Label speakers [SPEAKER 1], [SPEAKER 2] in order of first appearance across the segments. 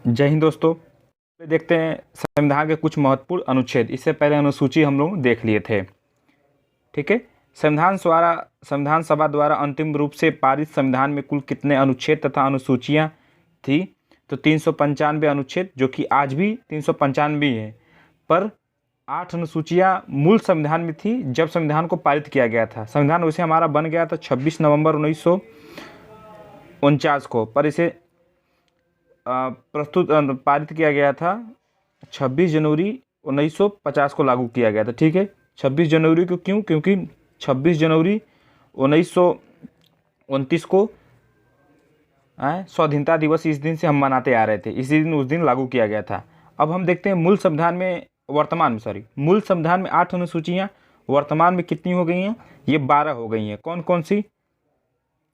[SPEAKER 1] जय हिंद दोस्तों। देखते हैं संविधान के कुछ महत्वपूर्ण अनुच्छेद। इससे पहले अनुसूची हम लोग देख लिए थे। ठीक है। संविधान सभा द्वारा अंतिम रूप से पारित संविधान में कुल कितने अनुच्छेद तथा अनुसूचियां थी? तो 395 अनुच्छेद, जो कि आज भी 395 है। पर 8 अनुसूचियां मूल संविधान में थी जब संविधान को पारित किया गया था। संविधान वैसे हमारा बन गया था 26 नवंबर 1949 को, पर इसे पारित किया गया था 26 जनवरी 1950 को लागू किया गया था। ठीक है। 26 जनवरी को क्यों? क्योंकि 26 जनवरी 1929 को स्वाधीनता दिवस इस दिन से हम मनाते आ रहे थे। इसी दिन उस दिन लागू किया गया था। अब हम देखते हैं मूल संविधान में मूल संविधान में 8 अनुसूचियाँ वर्तमान में कितनी हो गई हैं? ये 12 हो गई हैं। कौन कौन सी?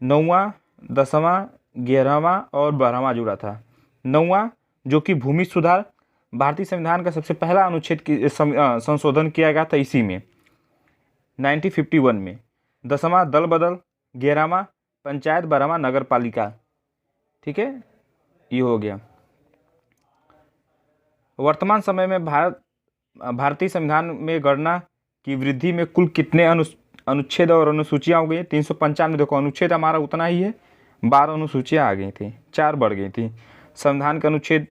[SPEAKER 1] 9वां, 10वां, 11वां और 12वां जुड़ा था। 9वां जो कि भूमि सुधार, भारतीय संविधान का सबसे पहला अनुच्छेद की संशोधन किया गया था इसी में 1951 में। 10वां दल बदल, 11वां पंचायत, 12वां नगर पालिका। ठीक है, ये हो गया। वर्तमान समय में भारतीय संविधान में गणना की वृद्धि में कुल कितने अनुच्छेद और अनुसूचियाँ हो गई? 395। देखो अनुच्छेद हमारा उतना ही है, 12 अनुसूचियाँ आ गई थी, 4 बढ़ गई थी। संविधान के अनुच्छेद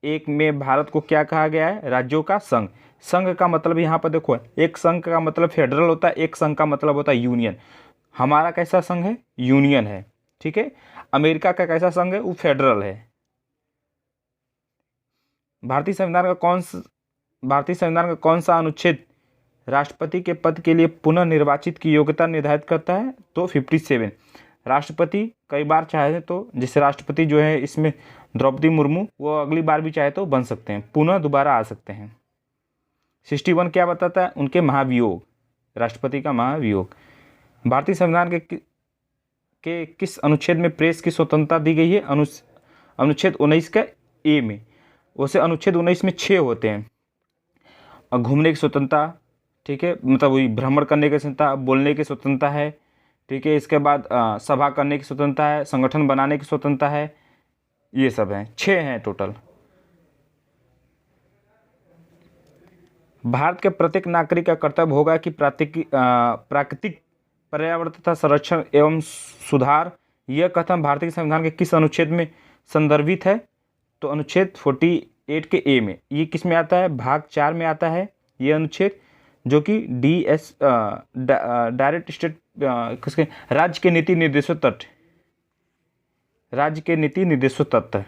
[SPEAKER 1] 1 में भारत को क्या कहा गया है? राज्यों का संघ। संघ का मतलब यहाँ पर देखो, एक संघ का मतलब फेडरल होता है, एक संघ का मतलब होता है यूनियन। हमारा कैसा संघ है? यूनियन है। ठीक है। अमेरिका का कैसा संघ है? वो फेडरल है। भारतीय संविधान का कौन सा अनुच्छेद राष्ट्रपति के पद के लिए पुनः निर्वाचित की योग्यता निर्धारित करता है? तो 57। राष्ट्रपति कई बार चाहे तो, जैसे राष्ट्रपति जो है इसमें द्रौपदी मुर्मू, वो अगली बार भी चाहे तो बन सकते हैं, पुनः दोबारा आ सकते हैं। 61 क्या बताता है? उनके महाभियोग, राष्ट्रपति का महाभियोग। भारतीय संविधान के किस अनुच्छेद में प्रेस की स्वतंत्रता दी गई है? अनुच्छेद 19 का ए में। वैसे अनुच्छेद 19 में 6 होते हैं। और घूमने की स्वतंत्रता, ठीक है, मतलब वही भ्रमण करने की स्वतंत्रता, बोलने की स्वतंत्रता है। ठीक है। इसके बाद सभा करने की स्वतंत्रता है, संगठन बनाने की स्वतंत्रता है, ये सब हैं, 6 हैं टोटल। भारत के प्रत्येक नागरिक का कर्तव्य होगा कि प्राकृतिक पर्यावरण तथा संरक्षण एवं सुधार। यह कथन भारतीय संविधान के किस अनुच्छेद में संदर्भित है? तो अनुच्छेद 48 के ए में। ये किस में आता है? भाग 4 में आता है ये अनुच्छेद, जो कि डायरेक्ट स्टेट किसके? राज्य के नीति निर्देशों तत्व।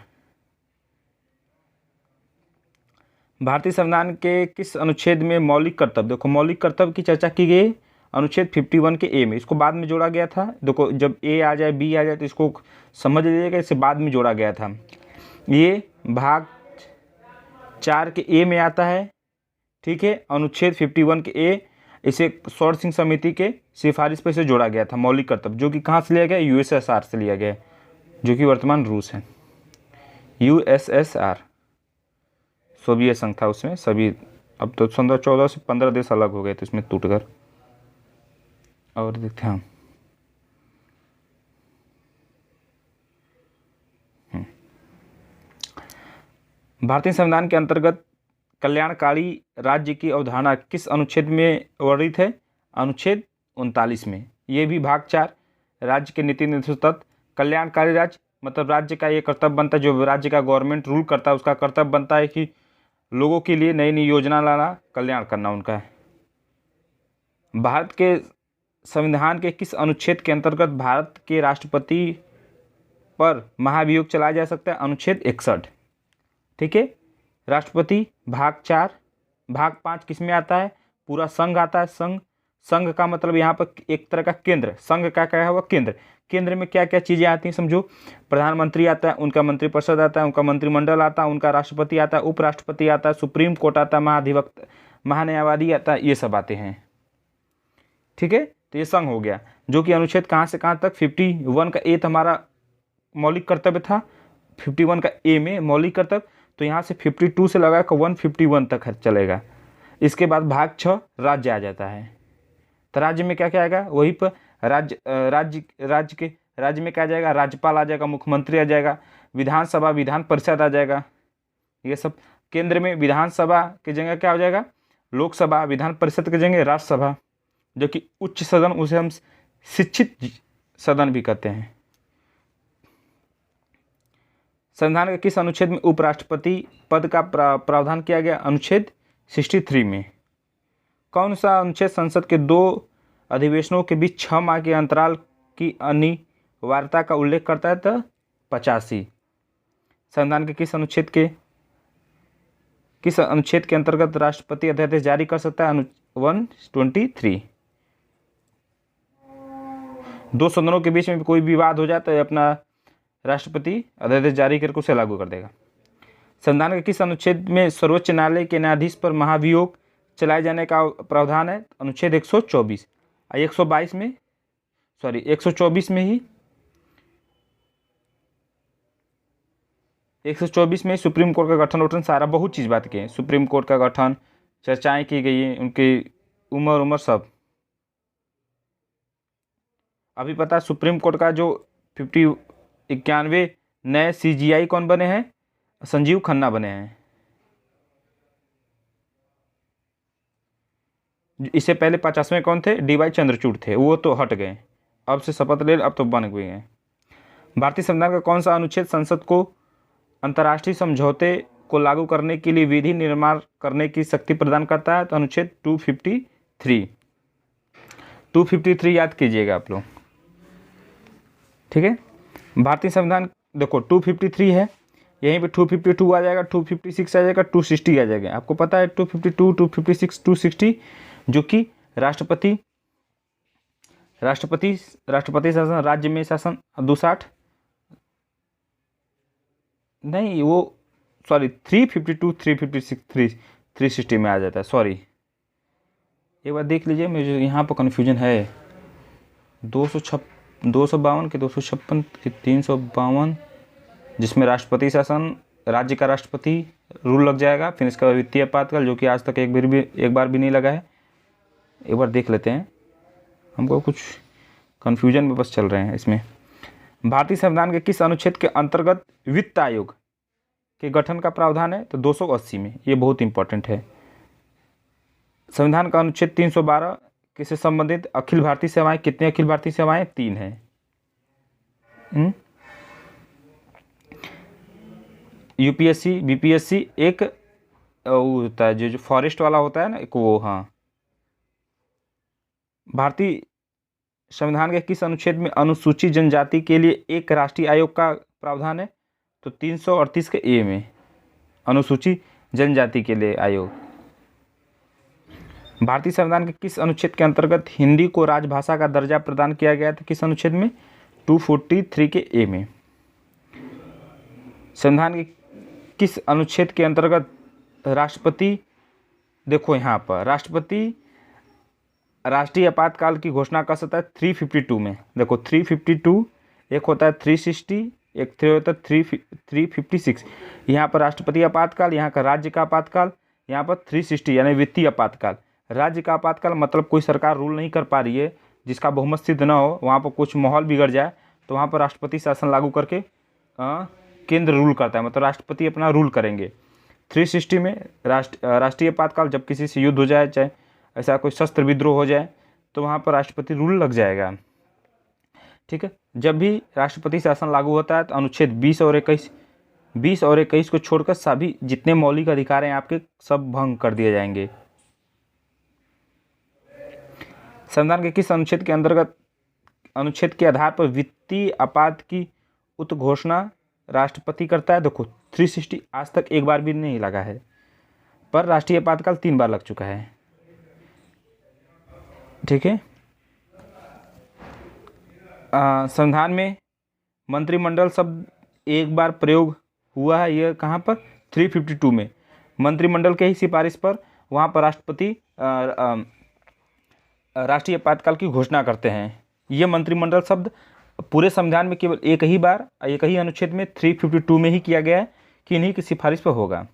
[SPEAKER 1] भारतीय संविधान के किस अनुच्छेद में मौलिक कर्तव्य? देखो मौलिक कर्तव्य की चर्चा की गई अनुच्छेद 51 के ए में। इसको बाद में जोड़ा गया था। देखो जब ए आ जाए, बी आ जाए तो इसको समझ लीजिएगा, इसे बाद में जोड़ा गया था। ये भाग 4 के ए में आता है। ठीक है। अनुच्छेद 51 के ए, इसे सौर सिंह समिति के सिफारिश पर इसे जोड़ा गया था मौलिक कर्तव्य, जो कि कहाँ से लिया गया? यूएसएसआर से लिया गया, जो कि वर्तमान रूस है। यूएसएसआर सोवियत संघ था उसमें सभी। अब तो 14 से 15 देश अलग हो गए थे इसमें टूटकर। और देखते हैं भारतीय संविधान के अंतर्गत कल्याणकारी राज्य की अवधारणा किस अनुच्छेद में वर्णित है? अनुच्छेद 39 में। ये भी भाग 4, राज्य के नीति निर्देशों तत्व। कल्याणकारी राज्य मतलब राज्य का ये कर्तव्य बनता है, जो राज्य का गवर्नमेंट रूल करता है उसका कर्तव्य बनता है कि लोगों के लिए नई नई योजना लाना, कल्याण करना उनका है। भारत के संविधान के किस अनुच्छेद के अंतर्गत भारत के राष्ट्रपति पर महाभियोग चलाया जा सकता है? अनुच्छेद 61। ठीक है। राष्ट्रपति भाग 4। भाग 5 किस में आता है? पूरा संघ आता है। संघ का मतलब यहाँ पर एक तरह का केंद्र। संघ का क्या हुआ? केंद्र। केंद्र में क्या क्या चीज़ें आती हैं समझो। प्रधानमंत्री आता है, उनका मंत्रिपरिषद आता है, उनका मंत्रिमंडल आता है, उनका राष्ट्रपति आता है, उपराष्ट्रपति आता है, सुप्रीम कोर्ट आता है, महान्यायवादी आता है, ये सब आते हैं। ठीक है। तो ये संघ हो गया, जो कि अनुच्छेद कहाँ से कहाँ तक? 51 का ए हमारा मौलिक कर्तव्य था, 51 का ए में मौलिक कर्तव्य, तो यहाँ से 52 से लगा कर 151 तक चलेगा। इसके बाद भाग 6 राज्य आ जाता है। तो राज्य में क्या क्या आएगा? वहीं पर राज्य में क्या आ जाएगा? राज्यपाल आ जाएगा, मुख्यमंत्री आ जाएगा, विधानसभा विधान परिषद आ जाएगा, ये सब। केंद्र में विधानसभा की जगह क्या हो जाएगा, लोकसभा। विधान परिषद की जगह राष्ट्रसभा, जो कि उच्च सदन, उसे हम शिक्षित सदन भी कहते हैं। संविधान के किस अनुच्छेद में उपराष्ट्रपति पद का प्रावधान किया गया, अनुच्छेद 63 में। कौन सा अनुच्छेद संसद के 2 अधिवेशनों के बीच 6 माह के अंतराल की अनिवार्यता का उल्लेख करता है, तो 85। संविधान के किस अनुच्छेद के अंतर्गत राष्ट्रपति अध्यादेश जारी कर सकता है, 123। 2 सदनों के बीच में कोई विवाद हो जाए तो अपना राष्ट्रपति अध्यादेश जारी करके उसे लागू कर देगा। संविधान के किस अनुच्छेद में सर्वोच्च न्यायालय के न्यायाधीश पर महाभियोग चलाए जाने का प्रावधान है, अनुच्छेद 124। 122 में, सॉरी 124 में ही, 124 में सुप्रीम कोर्ट का गठन सारा बहुत चीज़ बात की है। सुप्रीम कोर्ट का गठन, चर्चाएं की गई हैं, उनकी उम्र सब। अभी पता सुप्रीम कोर्ट का जो 91 नए CGI कौन बने हैं, संजीव खन्ना बने हैं। इससे पहले 50वें कौन थे, DY चंद्रचूड़ थे, वो तो हट गए, अब से शपथ ले, अब तो बन गए हैं। भारतीय संविधान का कौन सा अनुच्छेद संसद को अंतर्राष्ट्रीय समझौते को लागू करने के लिए विधि निर्माण करने की शक्ति प्रदान करता है, तो अनुच्छेद 253। 253 याद कीजिएगा आप लोग, ठीक है। भारतीय संविधान देखो 253 है, यहीं पे 252 आ जाएगा, 256 आ जाएगा, 260 आ जाएगा। आपको पता है 252, 256, 260 जो कि राष्ट्रपति शासन, राज्य में शासन 260 नहीं, वो सॉरी 352, 356, 360 में आ जाता है। सॉरी, एक बार देख लीजिए, मुझे यहाँ पर कन्फ्यूजन है। 252 के 256 के 352, जिसमें राष्ट्रपति शासन, राज्य का राष्ट्रपति रूल लग जाएगा। फिर इसका वित्तीय आपातकाल, जो कि आज तक एक बार भी नहीं लगा है। एक बार देख लेते हैं, हमको कुछ कन्फ्यूजन में बस चल रहे हैं इसमें। भारतीय संविधान के किस अनुच्छेद के अंतर्गत वित्त आयोग के गठन का प्रावधान है, तो 280 में। ये बहुत इंपॉर्टेंट है। संविधान का अनुच्छेद 312 किससे संबंधित, अखिल भारतीय सेवाएं। कितने अखिल भारतीय सेवाएं, 3 है। UPSC, BPSC, एक वो होता है जो फॉरेस्ट वाला होता है ना, एक वो। हाँ, भारतीय संविधान के किस अनुच्छेद में अनुसूचित जनजाति के लिए एक राष्ट्रीय आयोग का प्रावधान है, तो 338 के A में, अनुसूचित जनजाति के लिए आयोग। भारतीय संविधान के किस अनुच्छेद के अंतर्गत हिंदी को राजभाषा का दर्जा प्रदान किया गया था, किस अनुच्छेद में, 243 के A में। संविधान के किस अनुच्छेद के अंतर्गत राष्ट्रपति, देखो यहाँ पर राष्ट्रपति राष्ट्रीय आपातकाल की घोषणा कर सकता है 352 में। देखो 352, एक होता है 360, एक होता है 356। यहाँ पर राष्ट्रपति आपातकाल, यहाँ का राज्य का आपातकाल, यहाँ पर 360 यानी वित्तीय आपातकाल। राज्य का आपातकाल मतलब कोई सरकार रूल नहीं कर पा रही है, जिसका बहुमत सिद्ध न हो, वहाँ पर कुछ माहौल बिगड़ जाए, तो वहाँ पर राष्ट्रपति शासन लागू करके केंद्र रूल करता है, मतलब राष्ट्रपति अपना रूल करेंगे। 360 में राष्ट्रीय आपातकाल, जब किसी से युद्ध हो जाए, चाहे ऐसा कोई शस्त्र विद्रोह हो जाए, तो वहाँ पर राष्ट्रपति रूल लग जाएगा, ठीक है। जब भी राष्ट्रपति शासन लागू होता है तो अनुच्छेद 20 और 21 को छोड़कर सभी जितने मौलिक अधिकार हैं आपके, सब भंग कर दिए जाएंगे। संविधान के किस अनुच्छेद के अंतर्गत, अनुच्छेद के आधार पर वित्तीय आपात की घोषणा राष्ट्रपति करता है? देखो 360 आज तक एक बार भी नहीं लगा है, पर राष्ट्रीय आपातकाल 3 बार लग चुका है, ठीक है। संविधान में मंत्रिमंडल शब्द एक बार प्रयोग हुआ है, यह कहाँ पर, 352 में। मंत्रिमंडल के ही सिफारिश पर वहाँ पर राष्ट्रपति राष्ट्रीय आपातकाल की घोषणा करते हैं। यह मंत्रिमंडल शब्द पूरे संविधान में केवल एक ही बार, एक ही अनुच्छेद में 352 में ही किया गया है कि इन्हीं की सिफारिश पर होगा।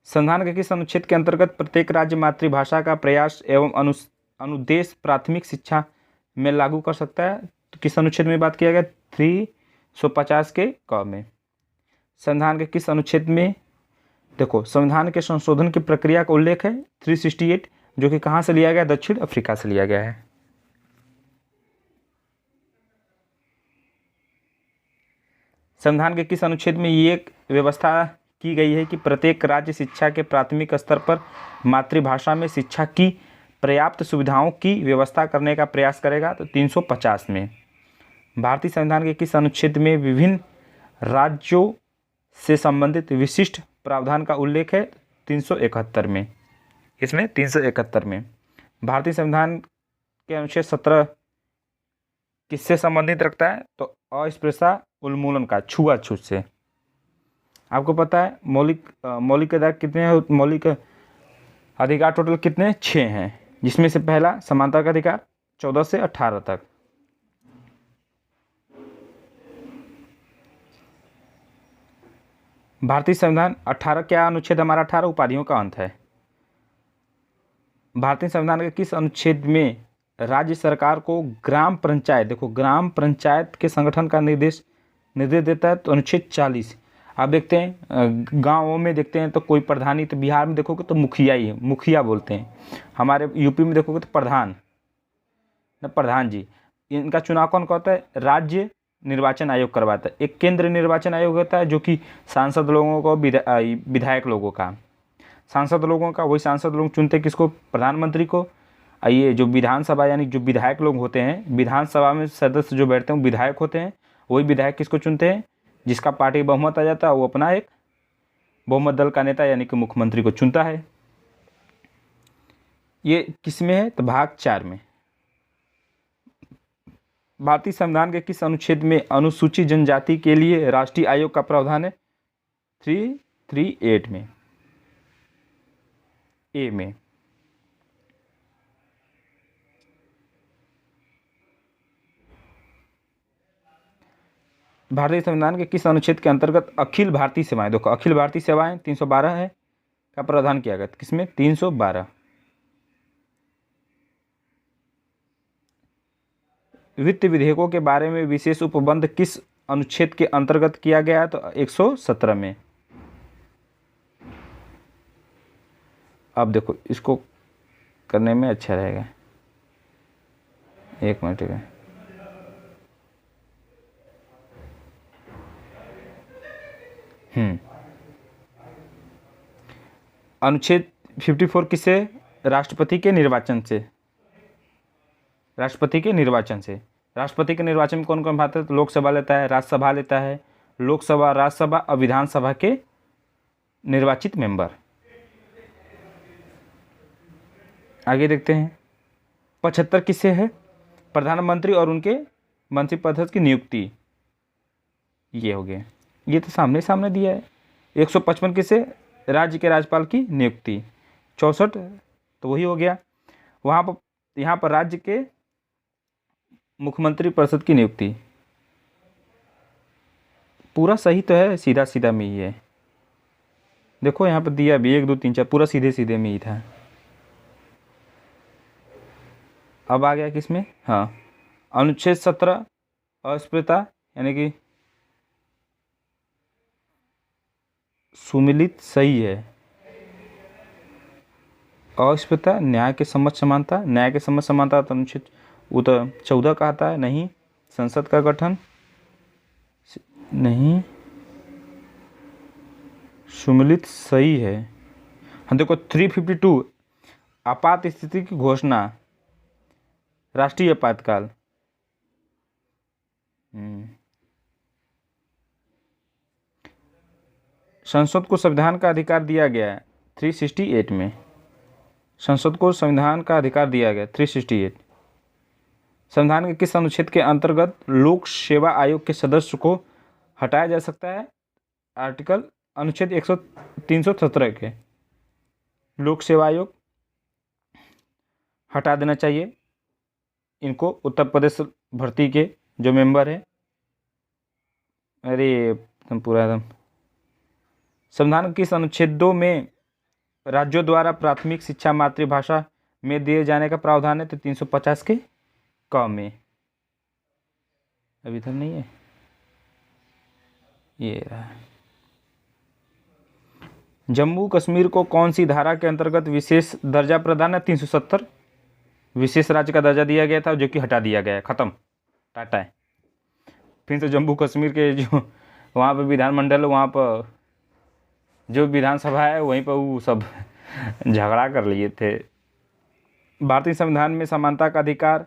[SPEAKER 1] संविधान के किस अनुच्छेद के अंतर्गत प्रत्येक राज्य मातृभाषा का प्रयास एवं अनुदेश प्राथमिक शिक्षा में लागू कर सकता है। तो किस अनुच्छेद में बात किया गया? 350 के क में। संविधान के किस अनुच्छेद में? देखो, संविधान के संशोधन की प्रक्रिया का उल्लेख है 368, जो कि कहाँ से लिया गया? दक्षिण अफ्रीका से लिया गया है। संविधान के किस अनुच्छेद में ये एक व्यवस्था की गई है कि प्रत्येक राज्य शिक्षा के प्राथमिक स्तर पर मातृभाषा में शिक्षा की पर्याप्त सुविधाओं की व्यवस्था करने का प्रयास करेगा? तो 350 में। भारतीय संविधान के किस अनुच्छेद में विभिन्न राज्यों से संबंधित विशिष्ट प्रावधान का उल्लेख है? 371 में। इसमें 371 में। भारतीय संविधान के अनुच्छेद 17 किससे संबंधित रखता है? तो अस्पृश्यता उन्मूलन का, छुआछूत से। आपको पता है मौलिक अधिकार कितने हैं? मौलिक अधिकार टोटल कितने? 6 हैं, जिसमें से पहला समानता का अधिकार 14 से 18 तक। भारतीय संविधान 18 क्या अनुच्छेद? हमारा 18 उपाधियों का अंत है। भारतीय संविधान के किस अनुच्छेद में राज्य सरकार को ग्राम पंचायत, देखो ग्राम पंचायत के संगठन का निर्देश देता है? तो अनुच्छेद 40। आप देखते हैं गाँवों में देखते हैं तो कोई प्रधानी, तो बिहार में देखोगे तो मुखिया ही है, मुखिया बोलते हैं। हमारे यूपी में देखोगे तो प्रधान जी। इनका चुनाव कौन करता है? राज्य निर्वाचन आयोग करवाता है। एक केंद्र निर्वाचन आयोग होता है जो कि सांसद लोगों को, विधायक लोगों का, सांसद लोगों का, वही सांसद लोग चुनते हैं किसको? प्रधानमंत्री को। ये जो विधानसभा यानी जो विधायक लोग होते हैं, विधानसभा में सदस्य जो बैठते हैं विधायक होते हैं। वही विधायक किसको चुनते हैं? जिसका पार्टी बहुमत आ जाता है वो अपना एक बहुमत दल का नेता यानी कि मुख्यमंत्री को चुनता है। ये किस में है? तो भाग 4 में। भारतीय संविधान के किस अनुच्छेद में अनुसूचित जनजाति के लिए राष्ट्रीय आयोग का प्रावधान है? 338 में, ए में। भारतीय संविधान के किस अनुच्छेद के अंतर्गत अखिल भारतीय सेवाएं, देखो अखिल भारतीय सेवाएं 312 है का प्रावधान किया गया? किसमें? 312। वित्त विधेयकों के बारे में विशेष उपबंध किस अनुच्छेद के अंतर्गत किया गया है? तो 117 में। अब देखो इसको करने में अच्छा रहेगा, एक मिनट में। अनुच्छेद 54 किससे? राष्ट्रपति के निर्वाचन से। राष्ट्रपति के निर्वाचन में कौन कौन भाग? तो लोकसभा लेता है, राज्यसभा लेता है, लोकसभा, राज्यसभा और विधानसभा के निर्वाचित मेंबर। आगे देखते हैं 75 किससे है? प्रधानमंत्री और उनके मंत्रिपरिषद की नियुक्ति। ये हो गया, ये तो सामने दिया है। 155 किससे? राज्य के राज्यपाल की नियुक्ति। 64 तो वही हो गया। यहाँ पर राज्य के मुख्यमंत्री परिषद की नियुक्ति। पूरा सही तो है, सीधा में ही है। देखो यहाँ पर दिया भी 1 2 3 4 पूरा सीधे में ही था। अब आ गया किसमें? हाँ, अनुच्छेद 17 अस्पृश्यता यानी कि सुमिलित सही है। अस्पृश्यता न्याय के समक्ष समानता तो अनुच्छेद वो तो 14 का आता है। नहीं, संसद का गठन नहीं, सुमिलित सही है। हम देखो 352 आपात स्थिति की घोषणा, राष्ट्रीय आपातकाल। संसद को संविधान का अधिकार दिया गया है 368 में। संसद को संविधान का अधिकार दिया गया 368। संविधान के किस अनुच्छेद के अंतर्गत लोक सेवा आयोग के सदस्य को हटाया जा सकता है? आर्टिकल अनुच्छेद 317 के। लोक सेवा आयोग हटा देना चाहिए इनको। उत्तर प्रदेश भर्ती के जो मेंबर है, अरे एकदम पूरा एकदम। संविधान किस अनुच्छेदों में राज्यों द्वारा प्राथमिक शिक्षा मातृभाषा में दिए जाने का प्रावधान है? तो 350 के क में, अभी इधर नहीं है, ये रहा। जम्मू कश्मीर को कौन सी धारा के अंतर्गत विशेष दर्जा प्रदान है? 370 विशेष राज्य का दर्जा दिया गया था, जो कि हटा दिया गया है, खत्म, टाटा है। फिर से जम्मू कश्मीर के जो वहाँ पर विधानमंडल, वहाँ पर जो विधानसभा है, वहीं पर वो सब झगड़ा कर लिए थे। भारतीय संविधान में समानता का अधिकार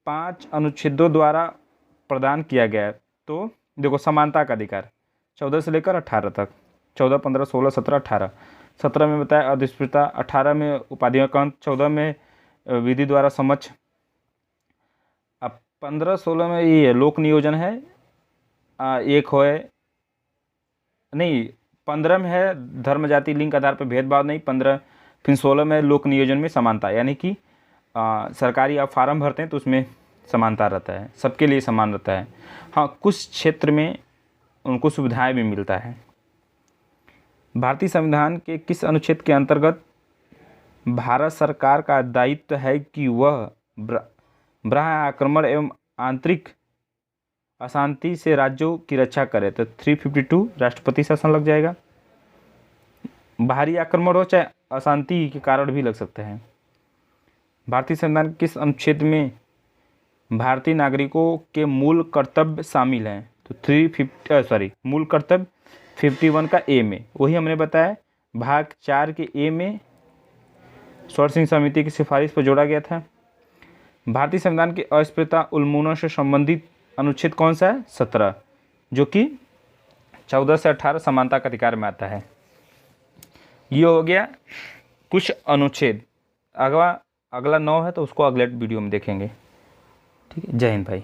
[SPEAKER 1] 5 अनुच्छेदों द्वारा प्रदान किया गया है। तो देखो, समानता का अधिकार 14 से लेकर 18 तक, 14, 15, 16, 17, 18। 17 में बताया अधिस्पृता, 18 में उपाधियों का अंत, 14 में विधि द्वारा समक्ष, अब 15, 16 में ये लोक नियोजन है, एक है नहीं, 15 में है धर्म जाति लिंग के आधार पर भेदभाव नहीं, 15, फिर 16 में लोक नियोजन में समानता, यानी कि सरकारी आप फार्म भरते हैं तो उसमें समानता रहता है, सबके लिए समान रहता है। हाँ, कुछ क्षेत्र में उनको सुविधाएं भी मिलता है। भारतीय संविधान के किस अनुच्छेद के अंतर्गत भारत सरकार का दायित्व है कि वह बाह्य आक्रमण एवं आंतरिक अशांति से राज्यों की रक्षा करे? तो 352 राष्ट्रपति शासन लग जाएगा। बाहरी आक्रमण हो चाहे अशांति के कारण भी लग सकते हैं। भारतीय संविधान किस अनुच्छेद में भारतीय नागरिकों के मूल कर्तव्य शामिल हैं? तो मूल कर्तव्य 51 का ए में, वही हमने बताया भाग 4 के ए में स्वर सिंह समिति की सिफारिश पर जोड़ा गया था। भारतीय संविधान के अस्पृश्यता उन्मूलन से संबंधित अनुच्छेद कौन सा है? 17, जो कि 14 से 18 समानता का अधिकार में आता है। ये हो गया कुछ अनुच्छेद। अगला 9 है तो उसको अगले वीडियो में देखेंगे। ठीक है, जय हिंद भाई।